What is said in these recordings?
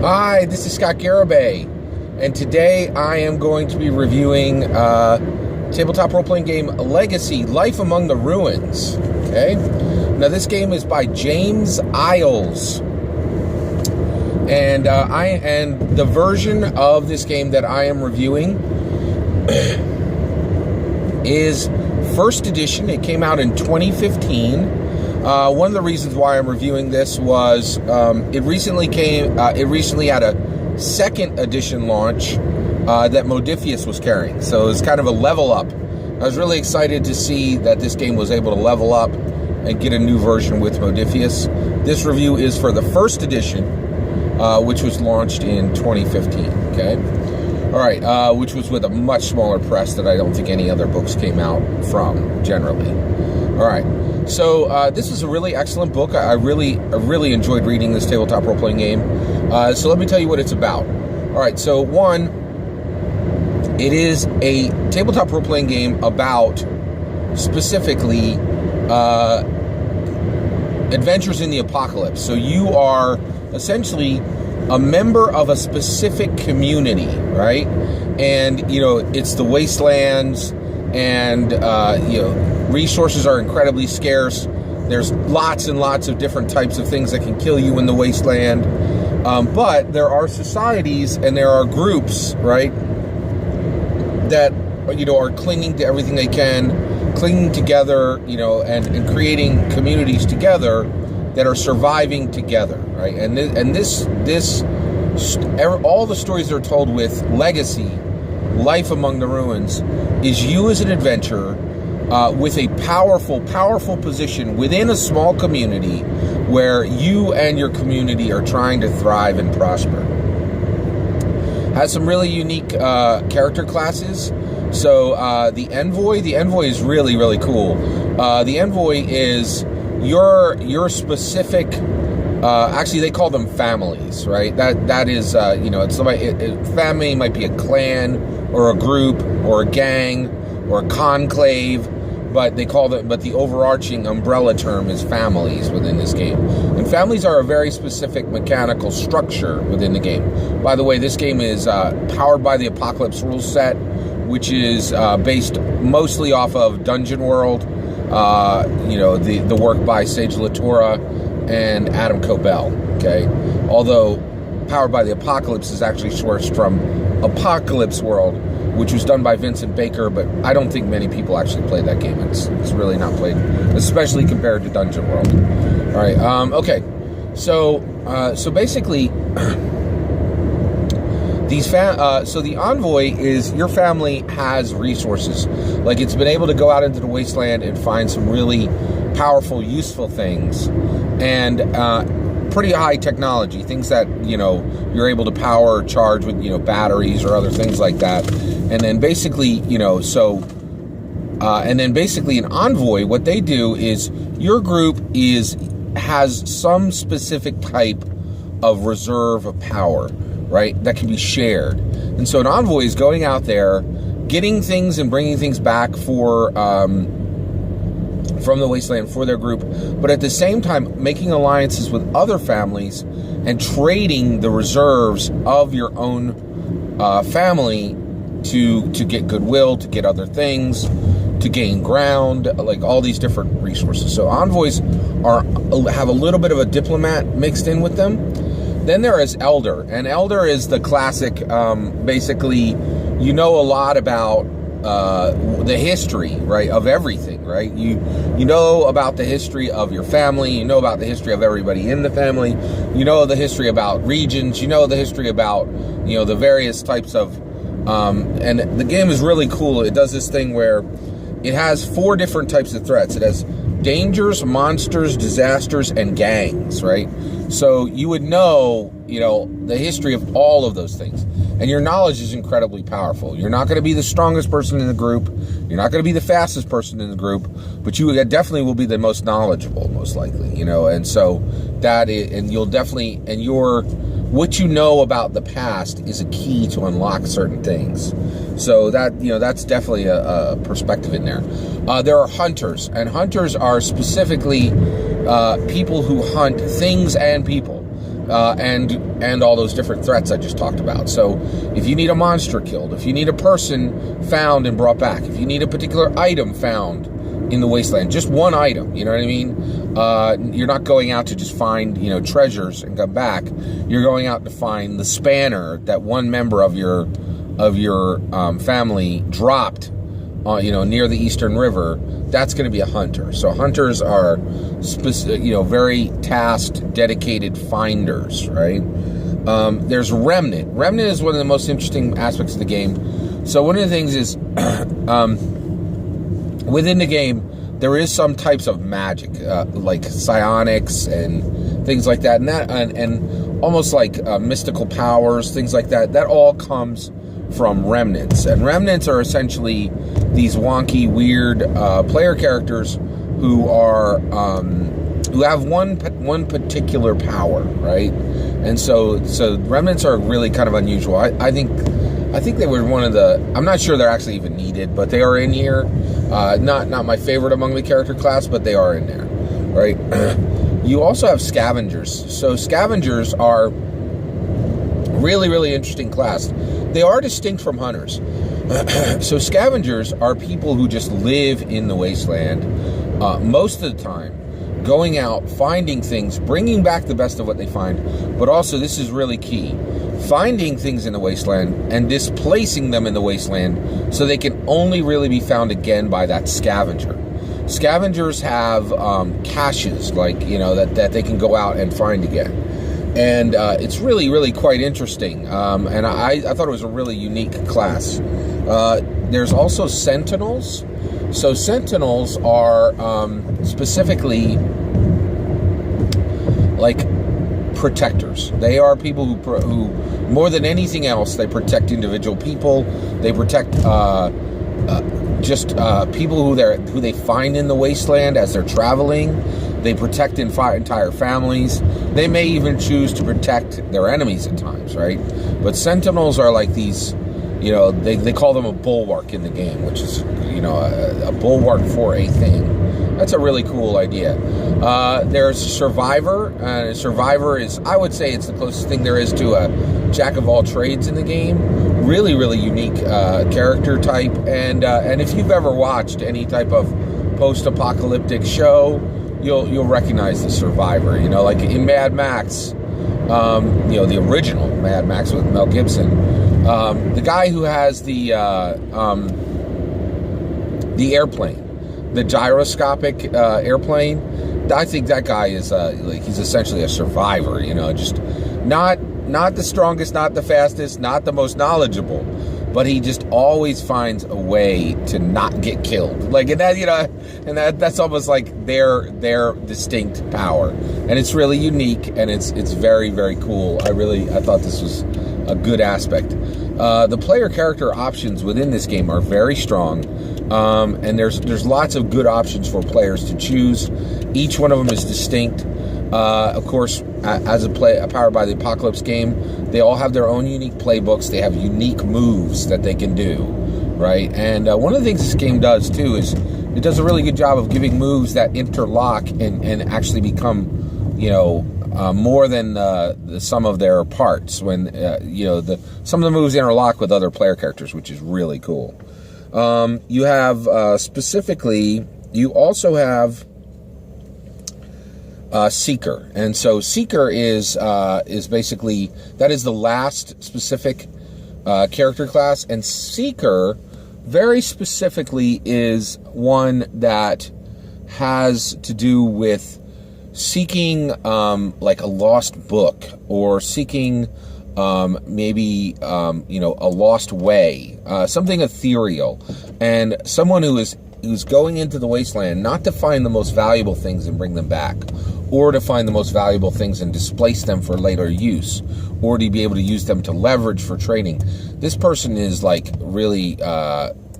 Hi, this is Scott Garibay, and today I am going to be reviewing tabletop role-playing game Legacy: Life Among the Ruins. Okay, now this game is by James Isles, and the version of this game that I am reviewing is first edition. It came out in 2015. One of the reasons why I'm reviewing this was it recently had a second edition launch that Modiphius was carrying, so it's kind of a level up. I was really excited to see that this game was able to level up and get a new version with Modiphius. This review is for the first edition, which was launched in 2015. Okay, all right, which was with a much smaller press that I don't think any other books came out from generally. All right. So this is a really excellent book. I really enjoyed reading this tabletop role-playing game. So let me tell you what it's about. All right, so one, it is a tabletop role-playing game about specifically adventures in the apocalypse. So you are essentially a member of a specific community, right? And, it's the wastelands, and, resources are incredibly scarce. There's lots and lots of different types of things that can kill you in the wasteland. But there are societies and there are groups, right, that, are clinging to everything they can, clinging together, and creating communities together that are surviving together, right? And all the stories that are told with Legacy, Life Among the Ruins, is you as an adventurer with a powerful position within a small community where you and your community are trying to thrive and prosper. Has some really unique character classes. So the Envoy is really cool. The Envoy is your specific. Actually, they call them families, right? That is, it's somebody. Family might be a clan or a group or a gang or a conclave, but the overarching umbrella term is families within this game. And families are a very specific mechanical structure within the game. By the way, this game is powered by the Apocalypse rule set, which is based mostly off of Dungeon World, the work by Sage Latora and Adam Cobell. Okay, although Powered by the Apocalypse is actually sourced from Apocalypse World, which was done by Vincent Baker, but I don't think many people actually played that game. It's really not played, especially compared to Dungeon World. All right, okay. So basically, so the Envoy is your family has resources. Like, it's been able to go out into the wasteland and find some really powerful, useful things, and pretty high technology, things that, you're able to power or charge with, batteries or other things like that. And then basically, an Envoy, what they do is your group has some specific type of reserve of power, right, that can be shared. And so an Envoy is going out there, getting things and bringing things back from the wasteland for their group, but at the same time making alliances with other families and trading the reserves of your own family to get goodwill, to get other things, to gain ground, like all these different resources. So envoys have a little bit of a diplomat mixed in with them. Then there is Elder, and Elder is the classic, basically, a lot about the history, right, of everything, right? You know about the history of your family, you know about the history of everybody in the family, you know the history about regions, you know the history about, the various types of, and the game is really cool. It does this thing where it has 4 different types of threats. It has dangers, monsters, disasters, and gangs, right? So you would know, the history of all of those things. And your knowledge is incredibly powerful. You're not going to be the strongest person in the group. You're not going to be the fastest person in the group, but you definitely will be the most knowledgeable, most likely, and so that is, and you'll definitely, and what you know about the past is a key to unlock certain things. So that, that's definitely a perspective in there. There are hunters, and hunters are specifically people who hunt things and people. and all those different threats I just talked about. So if you need a monster killed, if you need a person found and brought back, if you need a particular item found in the wasteland, just one item, you know what I mean? You're not going out to just find, treasures and come back. You're going out to find the spanner that one member of your family dropped, near the Eastern River. That's going to be a hunter. So hunters are very tasked, dedicated finders, right? There's Remnant. Remnant is one of the most interesting aspects of the game. So one of the things is, within the game, there is some types of magic, like psionics and things like that, and almost like mystical powers, things like that. That all comes from remnants, and remnants are essentially these wonky, weird player characters who are who have one particular power, right? And so remnants are really kind of unusual. I think they were one of the. I'm not sure they're actually even needed, but they are in here. Not my favorite among the character class, but they are in there, right? You also have scavengers. So scavengers are really, really interesting class. They are distinct from hunters. So scavengers are people who just live in the wasteland most of the time, going out, finding things, bringing back the best of what they find, but also, this is really key, finding things in the wasteland and displacing them in the wasteland so they can only really be found again by that scavenger. Scavengers have caches, like, that they can go out and find again. And it's really, really quite interesting. And I thought it was a really unique class. There's also Sentinels. So Sentinels are specifically like protectors. They are people who more than anything else, they protect individual people. They protect people who they find in the wasteland as they're traveling. They protect entire families. They may even choose to protect their enemies at times, right? But Sentinels are like these, they call them a bulwark in the game, which is, a bulwark for a thing. That's a really cool idea. There's Survivor. Survivor is, I would say, it's the closest thing there is to a jack of all trades in the game. Really, really unique character type. And if you've ever watched any type of post-apocalyptic show, you'll recognize the Survivor. Like in Mad Max, the original Mad Max with Mel Gibson, the guy who has the airplane, the gyroscopic airplane. I think that guy is he's essentially a survivor. Just not the strongest, not the fastest, not the most knowledgeable, but he just always finds a way to not get killed. Like, and that, that's almost like their distinct power. And it's really unique, and it's very, very cool. I thought this was a good aspect. The player character options within this game are very strong. And there's lots of good options for players to choose. Each one of them is distinct. Of course, as a Powered by the Apocalypse game, they all have their own unique playbooks. They have unique moves that they can do, right? And one of the things this game does, too, is it does a really good job of giving moves that interlock and actually become, more than the sum of their parts. When, some of the moves interlock with other player characters, which is really cool. You have, specifically, you also have Seeker. And so Seeker is basically, that is the last specific character class. And Seeker, very specifically, is one that has to do with seeking like a lost book, or seeking maybe a lost way, something ethereal, and someone who's going into the wasteland not to find the most valuable things and bring them back, or to find the most valuable things and displace them for later use, or to be able to use them to leverage for trading. This person is like really,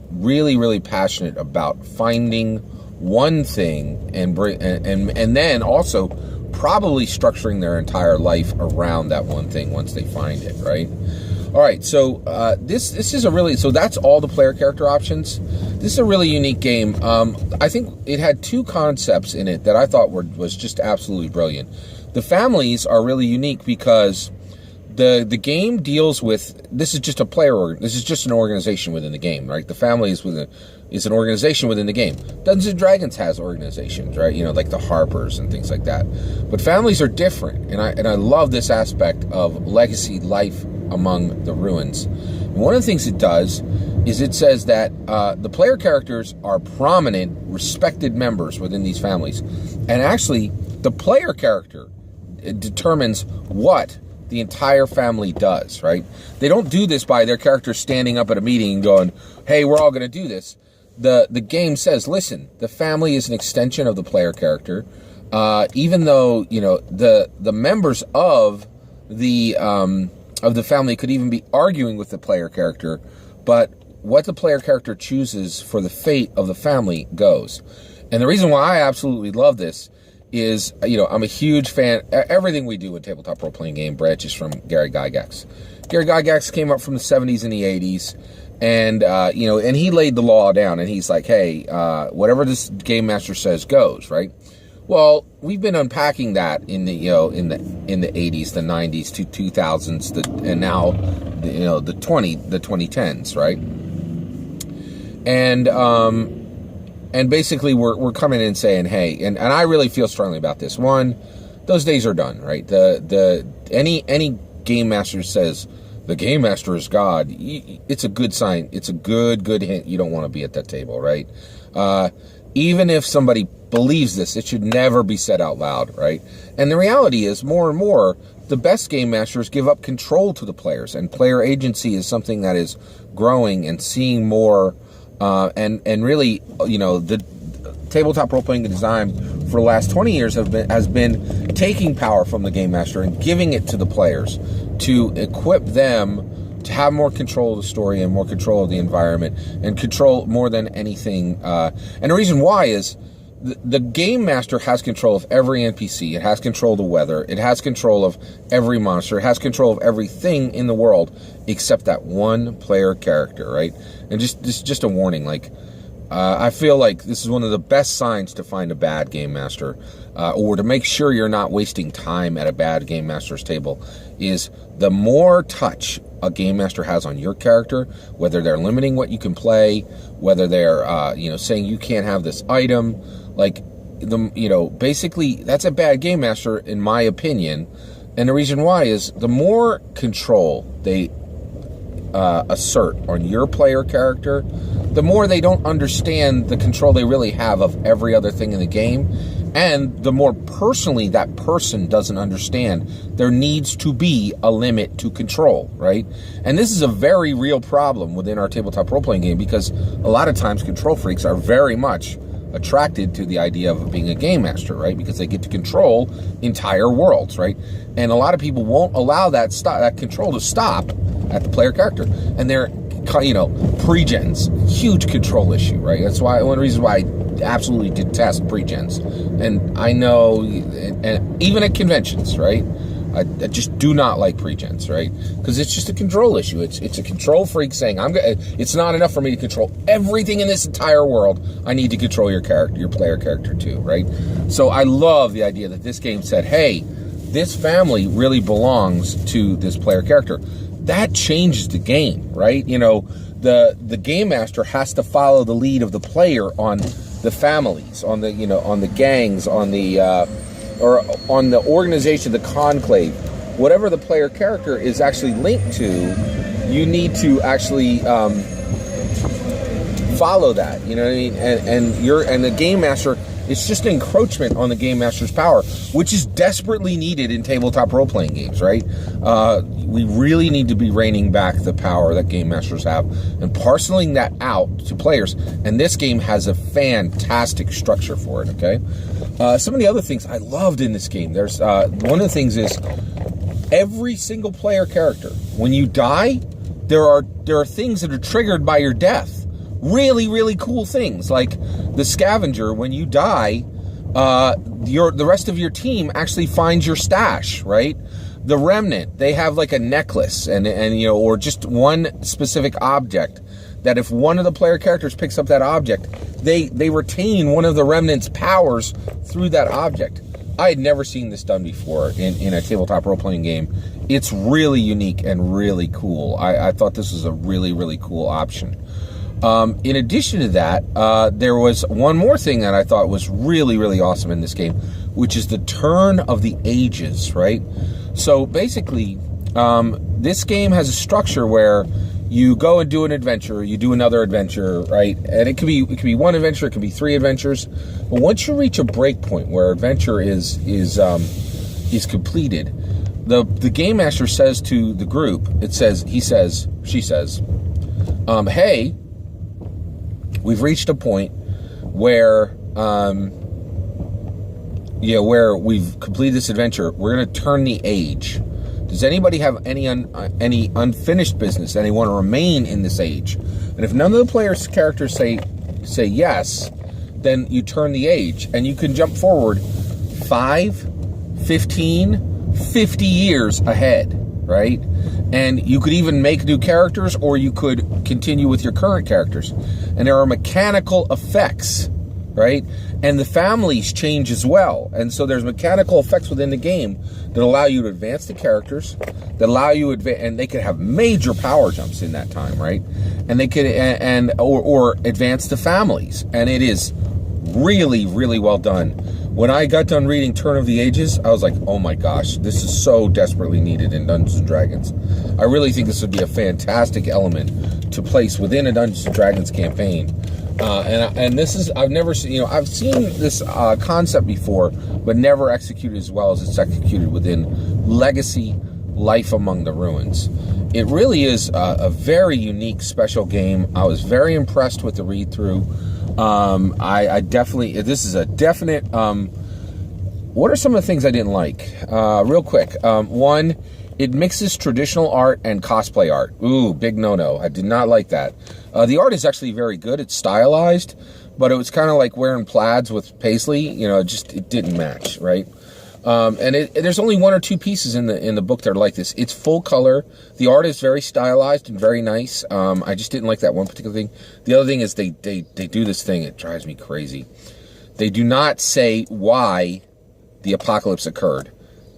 really passionate about finding one thing and then also probably structuring their entire life around that one thing once they find it, right? All right, so this is a really, so that's all the player character options. This is a really unique game. I think it had two concepts in it that I thought was just absolutely brilliant. The families are really unique because the game deals with, this is just a this is just an organization within the game, right? The family is an organization within the game. Dungeons and Dragons has organizations, right? Like the Harpers and things like that. But families are different, and I love this aspect of legacy life among the ruins. And one of the things it does is it says that the player characters are prominent, respected members within these families. And actually, the player character determines what the entire family does, right? They don't do this by their character standing up at a meeting and going, hey, we're all going to do this. The game says, listen, the family is an extension of the player character. Even though, the members of the family could even be arguing with the player character, but what the player character chooses for the fate of the family goes. And the reason why I absolutely love this is, I'm a huge fan. Everything we do in tabletop role-playing game branches from Gary Gygax. Gary Gygax came up from the 70s and the 80s, and, and he laid the law down, and he's like, hey, whatever this game master says goes, right? Well, we've been unpacking that in the 80s, the 90s, to 2000s, and now, the 2010s, right? And basically we're coming in and saying, hey, and I really feel strongly about this. One, those days are done, right? Any game master says the game master is God, it's a good sign. It's a good hint. You don't want to be at that table, right? Even if somebody believes this, it should never be said out loud, right? And the reality is, more and more, the best game masters give up control to the players, and player agency is something that is growing and seeing more. And really, the tabletop role-playing design for the last 20 years has been taking power from the game master and giving it to the players to equip them to have more control of the story and more control of the environment and control more than anything. And the reason why is the game master has control of every NPC. It has control of the weather. It has control of every monster. It has control of everything in the world except that one player character, right? And just a warning, I feel like this is one of the best signs to find a bad game master, or to make sure you're not wasting time at a bad game master's table, is the more touch a game master has on your character, whether they're limiting what you can play, whether they're saying you can't have this item, basically that's a bad game master in my opinion. And the reason why is the more control they assert on your player character, the more they don't understand the control they really have of every other thing in the game, and the more personally that person doesn't understand there needs to be a limit to control, right? And this is a very real problem within our tabletop role-playing game, because a lot of times control freaks are very much attracted to the idea of being a game master, right? Because they get to control entire worlds, right? And a lot of people won't allow that control to stop at the player character, and they're pre-gens, huge control issue, right? That's why one of the reasons why I absolutely detest pre-gens, and I know, and even at conventions, right? I just do not like pre-gens, right? Because it's just a control issue. It's a control freak saying, it's not enough for me to control everything in this entire world. I need to control your character, your player character too, right? So I love the idea that this game said, hey, this family really belongs to this player character. That changes the game, right? The game master has to follow the lead of the player on the families, on the on the gangs, on the or on the organization, the conclave, whatever the player character is actually linked to. You need to actually follow that. You know what I mean? And the game master, it's just an encroachment on the game master's power, which is desperately needed in tabletop role-playing games, right? We really need to be reining back the power that game masters have and parceling that out to players. And this game has a fantastic structure for it, okay? Some of the other things I loved in this game, there's one of the things is every single player character, when you die, there are things that are triggered by your death. Really, really cool things, like the scavenger. When you die, the rest of your team actually finds your stash, right? The remnant, they have like a necklace and or just one specific object that if one of the player characters picks up that object, they retain one of the remnant's powers through that object. I had never seen this done before in a tabletop role-playing game. It's really unique and really cool. I thought this was a really, really cool option. In addition to that, there was one more thing that I thought was really, really awesome in this game, which is the turn of the ages, right? So basically, this game has a structure where you go and do an adventure, you do another adventure, right? And it could be one adventure, it could be 3 adventures. But once you reach a break point where adventure is completed, the game master says to the group, she says, hey, we've reached a point where where we've completed this adventure. We're going to turn the age. Does anybody have any unfinished business that they want to remain in this age? And if none of the players' characters say yes, then you turn the age, and you can jump forward 5, 15, 50 years ahead, right? And you could even make new characters, or you could continue with your current characters. And there are mechanical effects, right? And the families change as well. And so there's mechanical effects within the game that allow you to advance the characters, that allow you and they could have major power jumps in that time, right? And they could or advance the families. And it is really, really well done. When I got done reading Turn of the Ages, I was like, oh my gosh, this is so desperately needed in Dungeons & Dragons. I really think this would be a fantastic element to place within a Dungeons & Dragons campaign. And this is, I've seen this concept before, but never executed as well as it's executed within Legacy Life Among the Ruins. It really is a very unique, special game. I was very impressed with the read-through. This is a definite, what are some of the things I didn't like? Real quick. One, it mixes traditional art and cosplay art. Ooh, big no-no. I did not like that. The art is actually very good. It's stylized, but it was kind of like wearing plaids with paisley. It didn't match, right? And there's only 1 or 2 pieces in the book that are like this. It's full color. The art is very stylized and very nice. I just didn't like that one particular thing. The other thing is they do this thing. It drives me crazy. They do not say why the apocalypse occurred.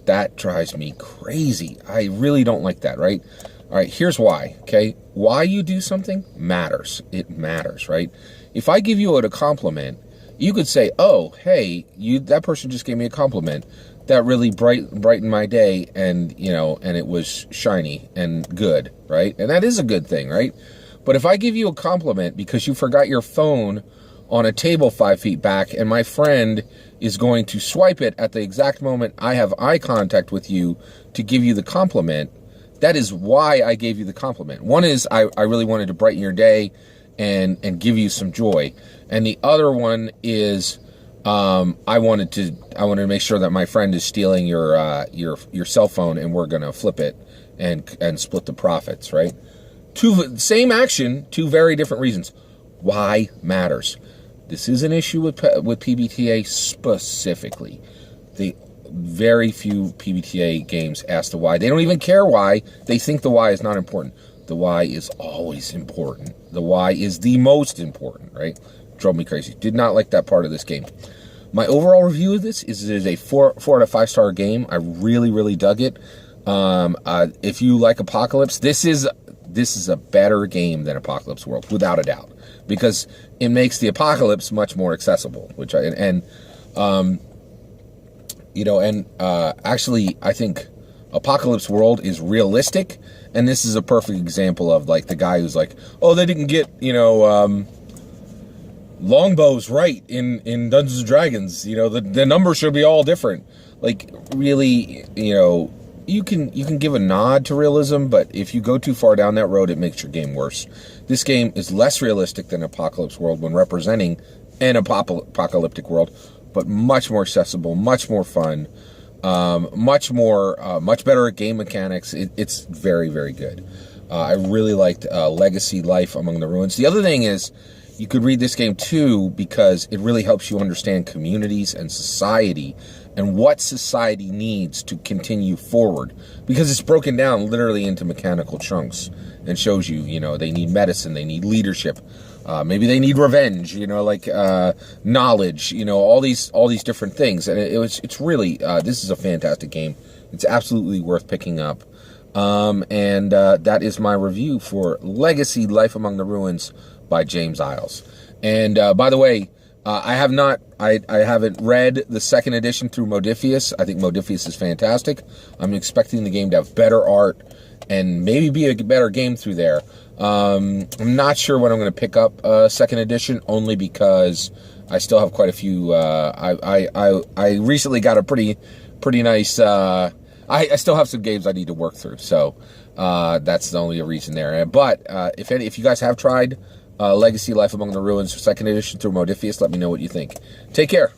That drives me crazy. I really don't like that, right? All right, here's why, okay? Why you do something matters. It matters, right? If I give you a compliment, you could say, oh, hey, that person just gave me a compliment. That really brightened my day, and it was shiny and good, right? And that is a good thing, right? But if I give you a compliment because you forgot your phone on a table 5 feet back, and my friend is going to swipe it at the exact moment I have eye contact with you to give you the compliment, that is why I gave you the compliment. One is I really wanted to brighten your day and give you some joy. And the other one is I wanted to make sure that my friend is stealing your cell phone, and we're gonna flip it and split the profits, right? Same action, 2 very different reasons. Why matters. This is an issue with PBTA specifically. The very few PBTA games ask the why. They don't even care why. They think the why is not important. The why is always important. The why is the most important, right? Drove me crazy. Did not like that part of this game. My overall review of this is it is a 4 out of 5 star game. I really, really dug it. If you like Apocalypse, this is a better game than Apocalypse World, without a doubt, because it makes the Apocalypse much more accessible. Actually, I think Apocalypse World is realistic, and this is a perfect example of like the guy who's like, oh, they didn't get longbows right in Dungeons and Dragons. The numbers should be all different. Like, really, you can give a nod to realism, but if you go too far down that road, it makes your game worse. This game is less realistic than Apocalypse World when representing an apocalyptic world, but much more accessible, much more fun, much better at game mechanics. It's very, very good. I really liked Legacy Life Among the Ruins. The other thing is, you could read this game too, because it really helps you understand communities and society and what society needs to continue forward, because it's broken down literally into mechanical chunks and shows you, they need medicine, they need leadership. Maybe they need revenge, like knowledge, all these different things. And it's really, this is a fantastic game. It's absolutely worth picking up. And that is my review for Legacy: Life Among the Ruins by James Isles. And by the way, I haven't read the second edition through Modifius. I think Modifius is fantastic. I'm expecting the game to have better art and maybe be a better game through there. I'm not sure when I'm going to pick up second edition, only because I still have quite a few. I recently got a pretty nice. I still have some games I need to work through, so that's the only reason there. But if you guys have tried Legacy: Life Among the Ruins second edition through Modifius, let me know what you think. Take care.